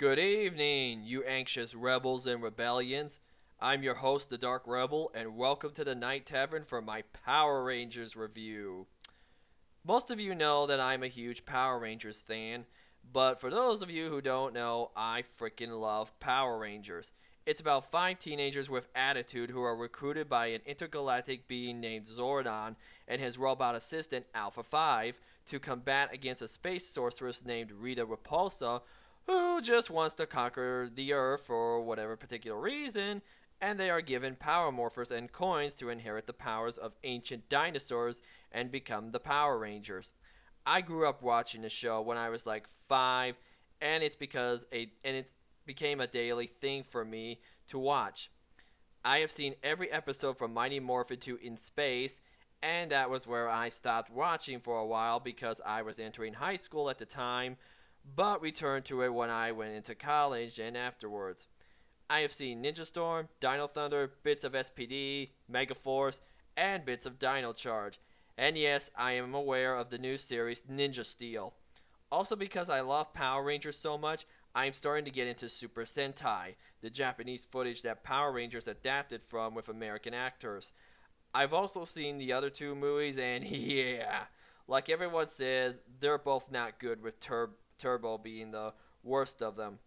Good evening, you anxious rebels and rebellions. I'm your host, the Dark Rebel, and welcome to the Night Tavern for my Power Rangers review. Most of you know that I'm a huge Power Rangers fan, but for those of you who don't know, I freaking love Power Rangers. It's about five teenagers with attitude who are recruited by an intergalactic being named Zordon and his robot assistant Alpha 5 to combat against a space sorceress named Rita Repulsa who just wants to conquer the Earth for whatever particular reason, and they are given power morphers and coins to inherit the powers of ancient dinosaurs and become the Power Rangers. I grew up watching the show when I was like 5, and it became a daily thing for me to watch. I have seen every episode from Mighty Morphin to In Space, and that was where I stopped watching for a while because I was entering high school at the time, but returned to it when I went into college and afterwards. I have seen Ninja Storm, Dino Thunder, bits of SPD, Megaforce, and bits of Dino Charge. And yes, I am aware of the new series Ninja Steel. Also, because I love Power Rangers so much, I am starting to get into Super Sentai, the Japanese footage that Power Rangers adapted from with American actors. I've also seen the other two movies, and yeah, like everyone says, they're both not good with Turbo being the worst of them.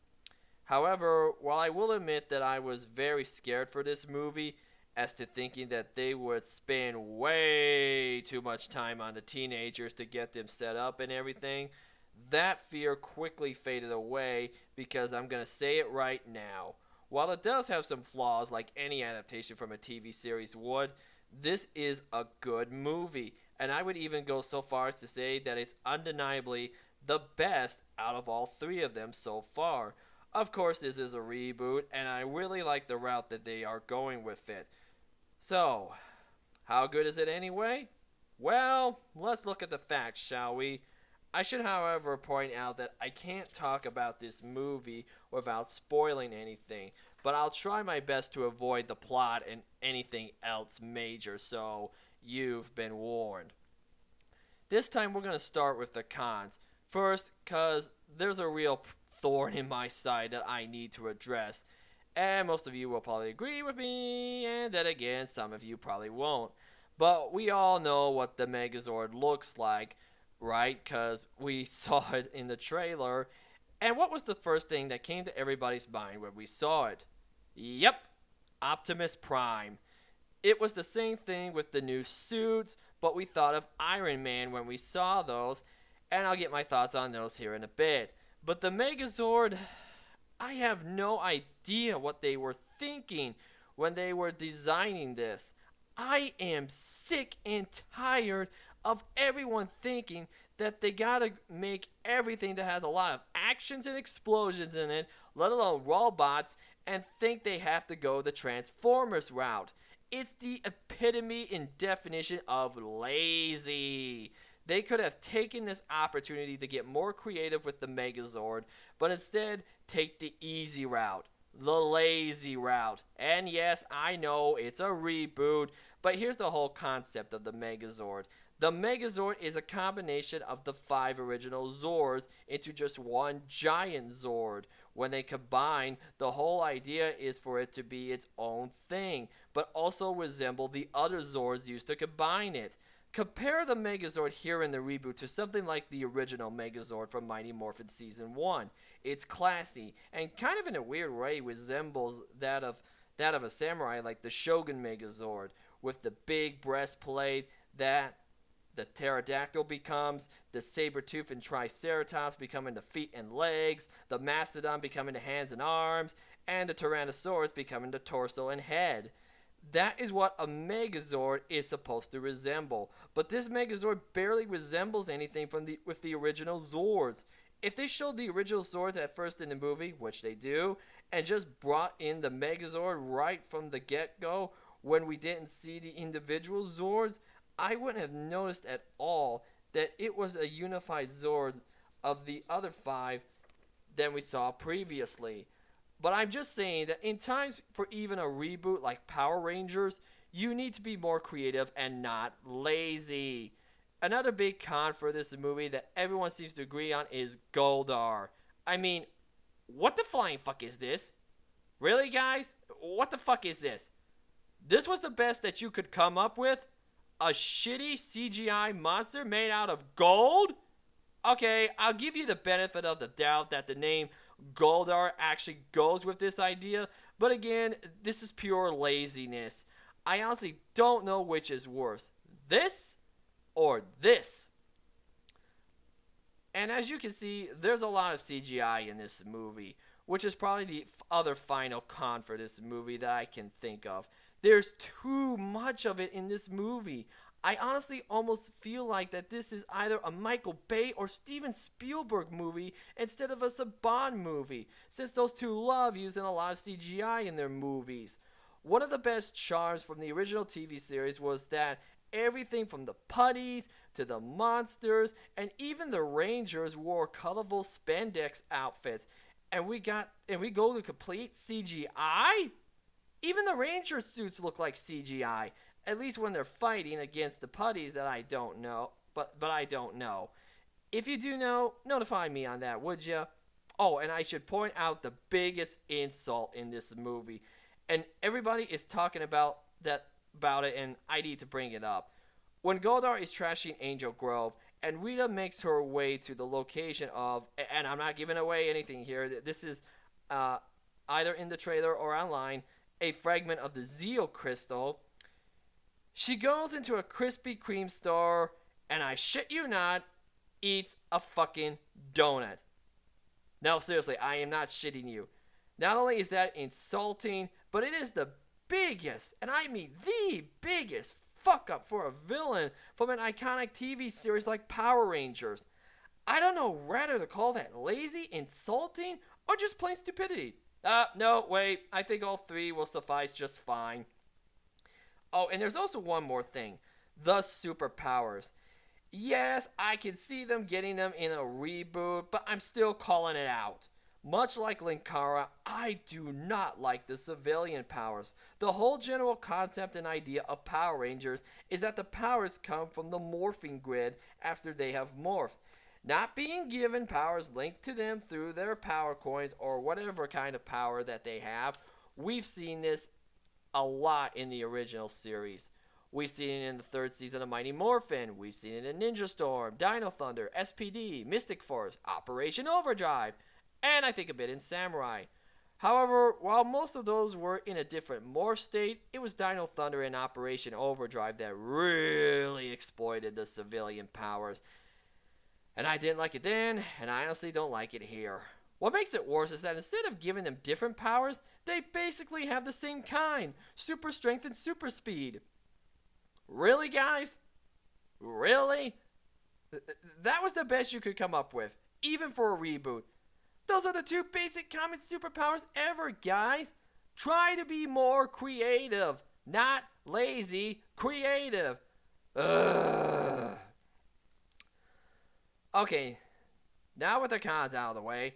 However, while I will admit that I was very scared for this movie, as to thinking that they would spend way too much time on the teenagers to get them set up and everything, that fear quickly faded away because I'm going to say it right now. While it does have some flaws like any adaptation from a TV series would, this is a good movie, and I would even go so far as to say that it's undeniably the best out of all three of them so far. Of course, this is a reboot, and I really like the route that they are going with it. So, how good is it anyway? Well, let's look at the facts, shall we? I should, however, point out that I can't talk about this movie without spoiling anything, but I'll try my best to avoid the plot and anything else major, so you've been warned. This time we're going to start with the cons. First, because there's a real thorn in my side that I need to address. And most of you will probably agree with me, and then again, some of you probably won't. But we all know what the Megazord looks like, right? Because we saw it in the trailer. And what was the first thing that came to everybody's mind when we saw it? Yep, Optimus Prime. It was the same thing with the new suits, but we thought of Iron Man when we saw those, and I'll get my thoughts on those here in a bit. But the Megazord, I have no idea what they were thinking when they were designing this. I am sick and tired of everyone thinking that they gotta make everything that has a lot of actions and explosions in it, let alone robots, and think they have to go the Transformers route. It's the epitome and definition of lazy. They could have taken this opportunity to get more creative with the Megazord, but instead take the easy route, the lazy route. And yes, I know it's a reboot, but here's the whole concept of the Megazord. The Megazord is a combination of the 5 original Zords into just one giant Zord. When they combine, the whole idea is for it to be its own thing, but also resemble the other Zords used to combine it. Compare the Megazord here in the reboot to something like the original Megazord from Mighty Morphin Season 1. It's classy, and kind of in a weird way resembles that of a samurai like the Shogun Megazord, with the big breastplate that the pterodactyl becomes, the saber-tooth and triceratops becoming the feet and legs, the mastodon becoming the hands and arms, and the tyrannosaurus becoming the torso and head. That is what a Megazord is supposed to resemble. But this Megazord barely resembles anything with the original Zords. If they showed the original Zords at first in the movie, which they do, and just brought in the Megazord right from the get-go when we didn't see the individual Zords, I wouldn't have noticed at all that it was a unified Zord of the other 5 than we saw previously. But I'm just saying that in times for even a reboot like Power Rangers, you need to be more creative and not lazy. Another big con for this movie that everyone seems to agree on is Goldar. I mean, What the flying fuck is this? Really, guys? What the fuck is this? This was the best that you could come up with? A shitty CGI monster made out of gold? Okay, I'll give you the benefit of the doubt that the name Goldar actually goes with this idea, but again, this is pure laziness. I honestly don't know which is worse, this or this. And as you can see, there's a lot of CGI in this movie, which is probably the other final con for this movie that I can think of. There's too much of it in this movie. I honestly almost feel like that this is either a Michael Bay or Steven Spielberg movie instead of a Saban movie, since those two love using a lot of CGI in their movies. One of the best charms from the original TV series was that everything from the putties to the monsters and even the Rangers wore colorful spandex outfits, and we go to complete CGI. Even the Ranger suits look like CGI, at least when they're fighting against the putties that I don't know, but I don't know. If you do know, notify me on that, would you? Oh, and I should point out the biggest insult in this movie, and everybody is talking about it, and I need to bring it up. When Goldar is trashing Angel Grove, and Rita makes her way to the location of, and I'm not giving away anything here, this is either in the trailer or online, a fragment of the Zeal Crystal. She goes into a Krispy Kreme store, and I shit you not, eats a fucking donut. No, seriously, I am not shitting you. Not only is that insulting, but it is the biggest, and I mean the biggest, fuck up for a villain from an iconic TV series like Power Rangers. I don't know whether to call that lazy, insulting, or just plain stupidity. No, wait, I think all three will suffice just fine. Oh, and there's also one more thing. The superpowers. Yes, I can see them getting them in a reboot, but I'm still calling it out. Much like Linkara, I do not like the civilian powers. The whole general concept and idea of Power Rangers is that the powers come from the morphing grid after they have morphed, not being given powers linked to them through their power coins or whatever kind of power that they have. We've seen this a lot in the original series. We've seen it in the third season of Mighty Morphin. We've seen it in Ninja Storm, Dino Thunder, SPD, Mystic Force, Operation Overdrive, and I think a bit in Samurai. However, while most of those were in a different morph state, it was Dino Thunder and Operation Overdrive that really exploited the civilian powers. And I didn't like it then, and I honestly don't like it here. What makes it worse is that instead of giving them different powers, they basically have the same kind. Super strength and super speed. Really, guys? Really? That was the best you could come up with, even for a reboot. Those are the two basic common superpowers ever, guys. Try to be more creative. Not lazy, creative. Ugh. Okay, now with the cons out of the way,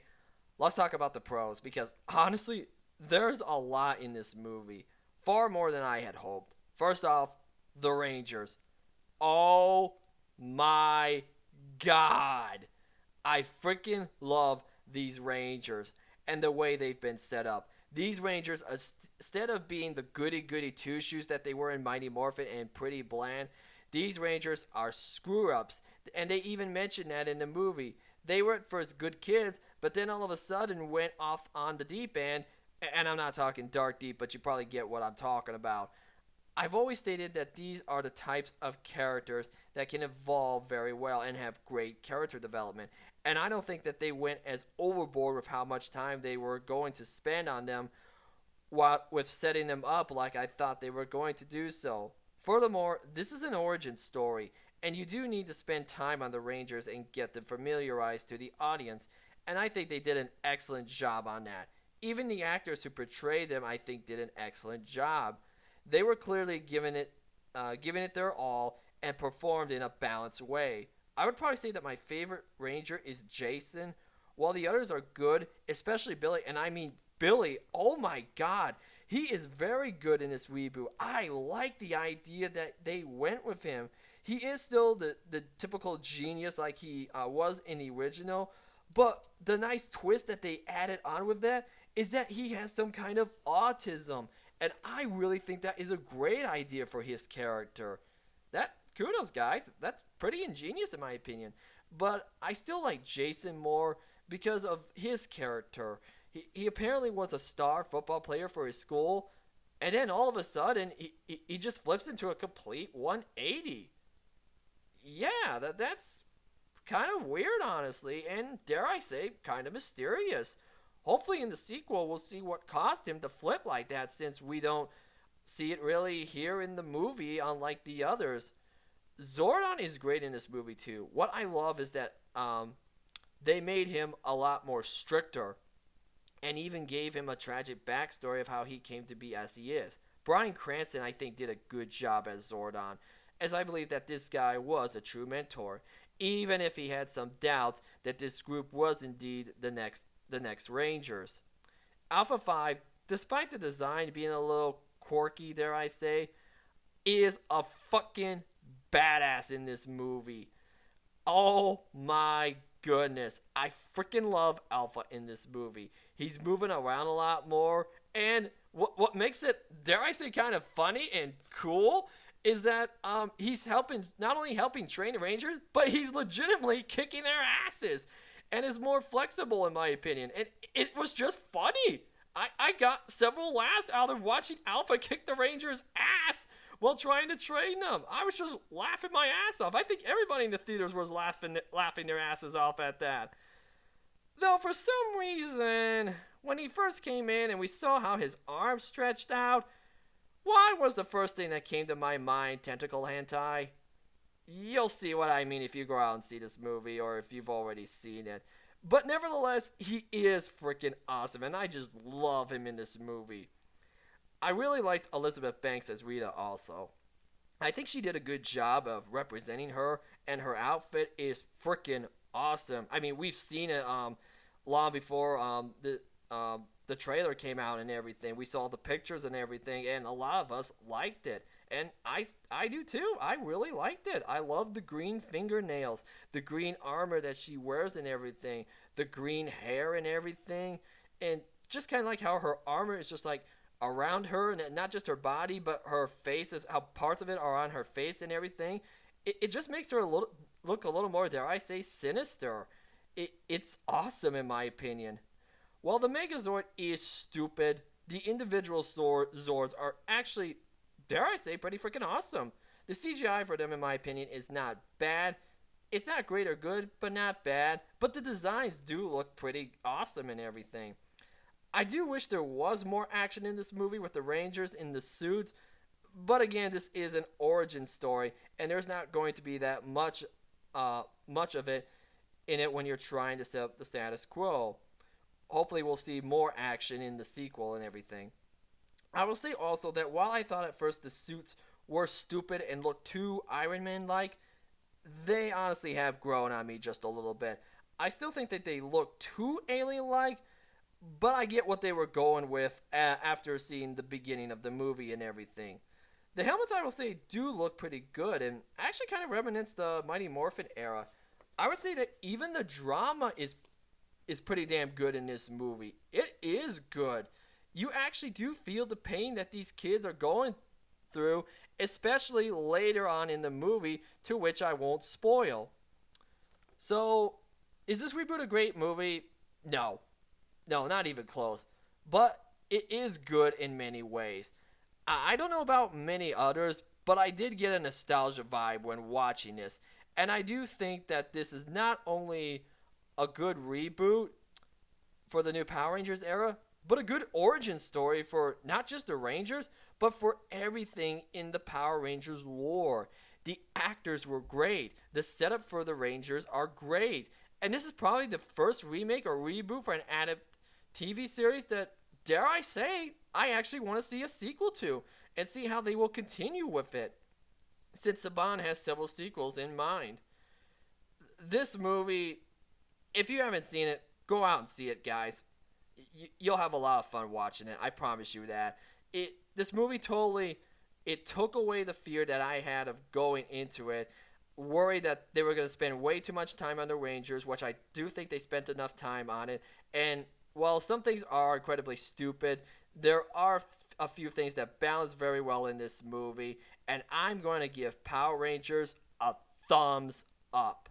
let's talk about the pros, because honestly, there's a lot in this movie. Far more than I had hoped. First off, the Rangers. Oh my god. I freaking love these Rangers and the way they've been set up. These Rangers, instead of being the goody-goody two-shoes that they were in Mighty Morphin and Pretty Bland, these Rangers are screw-ups. And they even mentioned that in the movie. They were at first good kids, but then all of a sudden went off on the deep end. And I'm not talking dark deep, but you probably get what I'm talking about. I've always stated that these are the types of characters that can evolve very well and have great character development. And I don't think that they went as overboard with how much time they were going to spend on them with setting them up like I thought they were going to do so. Furthermore, this is an origin story, and you do need to spend time on the Rangers and get them familiarized to the audience, and I think they did an excellent job on that. Even the actors who portrayed them, I think, did an excellent job. They were clearly giving it their all and performed in a balanced way. I would probably say that my favorite Ranger is Jason, while the others are good, especially Billy, and I mean Billy, oh my god, he is very good in this reboot. I like the idea that they went with him. He is still the typical genius like he was in the original, But the nice twist that they added on with that is that he has some kind of autism. And I really think that is a great idea for his character. That kudos, guys. That's pretty ingenious in my opinion. But I still like Jason more because of his character. He apparently was a star football player for his school, and then all of a sudden he just flips into a complete 180. Yeah, that's kind of weird, honestly, and dare I say, kind of mysterious. Hopefully, in the sequel, we'll see what caused him to flip like that, since we don't see it really here in the movie, unlike the others. Zordon is great in this movie too. What I love is that they made him a lot more stricter, and even gave him a tragic backstory of how he came to be as he is. Bryan Cranston, I think, did a good job as Zordon, as I believe that this guy was a true mentor, even if he had some doubts that this group was indeed the next Rangers. Alpha 5, despite the design being a little quirky, dare I say, is a fucking badass in this movie. Oh my goodness. I freaking love Alpha in this movie. He's moving around a lot more, and what makes it, dare I say, kind of funny and cool is that he's not only helping train the Rangers, but he's legitimately kicking their asses and is more flexible in my opinion. And it was just funny. I got several laughs out of watching Alpha kick the Rangers' ass while trying to train them. I was just laughing my ass off. I think everybody in the theaters was laughing their asses off at that. Though for some reason, when he first came in and we saw how his arms stretched out, why was the first thing that came to my mind tentacle hentai? You'll see what I mean if you go out and see this movie, or if you've already seen it. But nevertheless, he is freaking awesome, and I just love him in this movie. I really liked Elizabeth Banks as Rita also. I think she did a good job of representing her, and her outfit is freaking awesome. I mean, we've seen it long before the trailer came out and everything. We saw the pictures and everything, and a lot of us liked it. And I do too. I really liked it. I love the green fingernails, the green armor that she wears and everything, the green hair and everything, and just kind of like how her armor is just like around her, and not just her body, but her face, is how parts of it are on her face and everything. It just makes her look a little more, dare I say, sinister. It's awesome in my opinion. While the Megazord is stupid, the individual Zords are actually, dare I say, pretty freaking awesome. The CGI for them, in my opinion, is not bad. It's not great or good, but not bad. But the designs do look pretty awesome and everything. I do wish there was more action in this movie with the Rangers in the suits. But again, this is an origin story, and there's not going to be that much of it in it when you're trying to set up the status quo. Hopefully we'll see more action in the sequel and everything. I will say also that while I thought at first the suits were stupid and looked too Iron Man-like, they honestly have grown on me just a little bit. I still think that they look too alien-like, but I get what they were going with after seeing the beginning of the movie and everything. The helmets, I will say, do look pretty good and actually kind of reminisce the Mighty Morphin era. I would say that even the drama is pretty damn good in this movie. It is good. You actually do feel the pain that these kids are going through, especially later on in the movie, to which I won't spoil. So, is this reboot a great movie? No. No, not even close. But it is good in many ways. I don't know about many others, but I did get a nostalgia vibe when watching this. And I do think that this is not only a good reboot for the new Power Rangers era, but a good origin story for not just the Rangers, but for everything in the Power Rangers lore. The actors were great. The setup for the Rangers are great. And this is probably the first remake or reboot for an adapted TV series that, dare I say, I actually want to see a sequel to and see how they will continue with it, since Saban has several sequels in mind. This movie, if you haven't seen it, go out and see it, guys. You'll have a lot of fun watching it. I promise you that. This movie totally, it took away the fear that I had of going into it worried that they were going to spend way too much time on the Rangers, which I do think they spent enough time on it. And while some things are incredibly stupid, there are a few things that balance very well in this movie, and I'm going to give Power Rangers a thumbs up.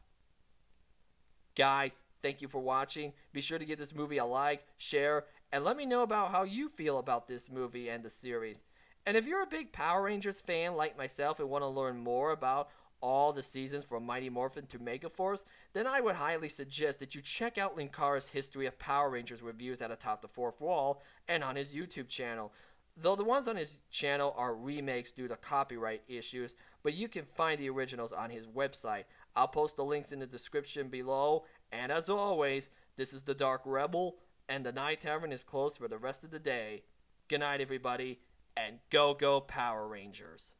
Guys, thank you for watching. Be sure to give this movie a like, share, and let me know about how you feel about this movie and the series. And if you're a big Power Rangers fan like myself and want to learn more about all the seasons from Mighty Morphin to Megaforce, then I would highly suggest that you check out Linkara's history of Power Rangers reviews at Atop the Fourth Wall and on his YouTube channel. Though the ones on his channel are remakes due to copyright issues, but you can find the originals on his website. I'll post the links in the description below, and as always, this is the Dark Rebel, and the Night Tavern is closed for the rest of the day. Good night, everybody, and go Power Rangers.